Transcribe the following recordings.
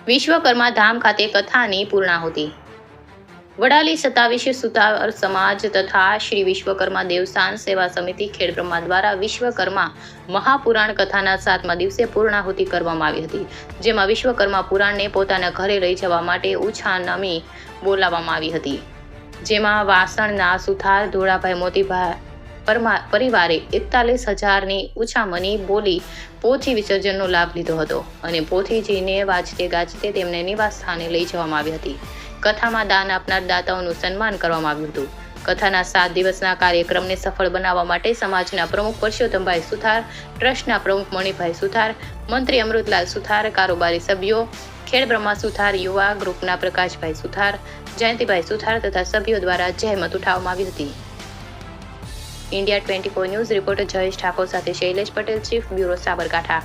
વિશ્વકર્મા ધામ ખાતે કથાની પૂર્ણાહુતિ. વડાલી 27 સુતાર સમાજ તથા શ્રી વિશ્વકર્મા દેવસ્થાન સેવા સમિતિ ખેડબ્રહ્મા દ્વારા વિશ્વકર્મા મહાપુરાણ કથાના 7મા દિવસે પૂર્ણાહુતિ કરવામાં આવી હતી, જેમાં વિશ્વકર્મા પુરાણને પોતાના ઘરે લઈ જવા માટે ઉછાનમી બોલાવવામાં આવી હતી, જેમાં વાસણના સુથાર ધોળાભાઈ મોતીભાઈ પરિવારે 41,000ની ઉછામણી બોલી પોથી વિસર્જનનો લાભ લીધો હતો અને પોથીજીને વાજતે ગાજતે તેમને નિવાસ સ્થાને લઈ જવામાં આવી હતી. કથામાં દાન આપનાર દાતાઓનું સન્માન કરવામાં આવ્યું હતું. કથાના 7 દિવસના કાર્યક્રમને સફળ બનાવવા માટે સમાજના પ્રમુખ પરસોત્તમભાઈ સુથાર, ટ્રસ્ટના પ્રમુખ મણિભાઈ સુથાર, મંત્રી અમૃતલાલ સુથાર, કારોબારી સભ્યો, ખેડબ્રહ્મા સુથાર યુવા ગ્રુપના પ્રકાશભાઈ સુથાર, જયંતિભાઈ સુથાર તથા સભ્યો દ્વારા જહેમત ઉઠાવવામાં આવી હતી. India 24 news reporter Jayesh Thakur साथे शैलेश पटेल, चीफ ब्यूरो साबरकांठा।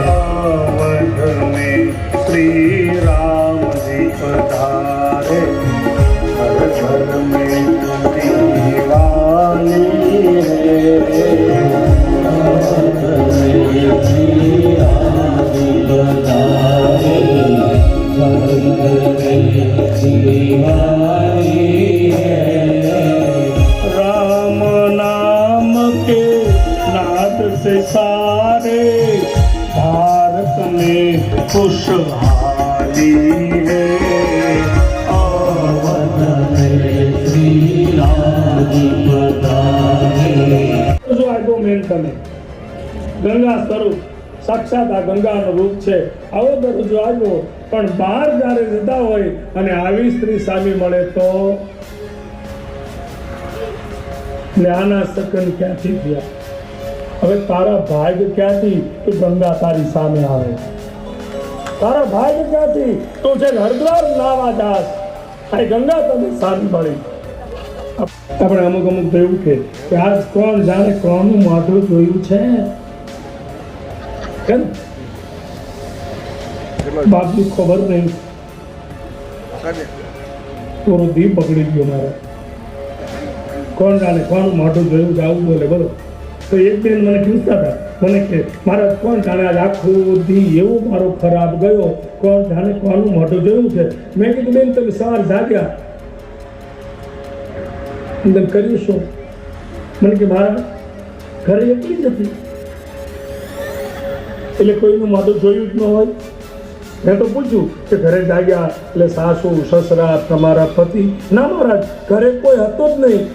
अवध में श्री राम जी पधारे, घर घर में दीवानी है। अवध में श्री राम जी पधारे, घर घर में दीवानी है। राम नाम के नाद से सारे भारत में खुशहाली है। अवध में श्री राम जी पधारे। जो आगो मेन तमे गंगा स्वरूप साक्षात आ गंगाનો રૂપ છે. આવો દરજ્જો આવ્યો, પણ બહાર જ્યારે જતા હોય અને આવી સ્ત્રી સામે મળે તો જ્ઞાના સકન ક્યાંથી થયા? હવે તારા ભાગ્ય ક્યાંથી કે ગંગા તારી સામે આવે? તારા ભાગ્ય ક્યાંથી તો જે હરદ્વાર લાવા દાસ આ ગંગા તને સામે મળી. આપણે અમુક તો એવું કે આજ કોણ જાણે કોનું માથું જોયું છે. બાપની ખબર નહીં, પૂરો દીપ પકડી ગયો મારે. કોણ જાણે કોનું મોઢું જોયું છે, આવું બોલે. બોલો તો એક બેન મને પૂછતા હતા, મને કે મારા કોણ જાણે આજ આખો દી એવો મારો ખરાબ ગયો, કોણ જાણે કોનું મોઢું જોયું છે. મેં કીધું બેન તમે સવાર જાગ્યા અંદર કર્યું શું? મને કે મારા ઘરે એટલી જ હતી, એટલે કોઈનું મોઢું જોયું જ ન હોય. મેં તો પૂછ્યું કે ઘરે જાગ્યા એટલે સાસુ સસરા તમારા પતિ? ના મહારાજ, ઘરે કોઈ હતો જ નહીં.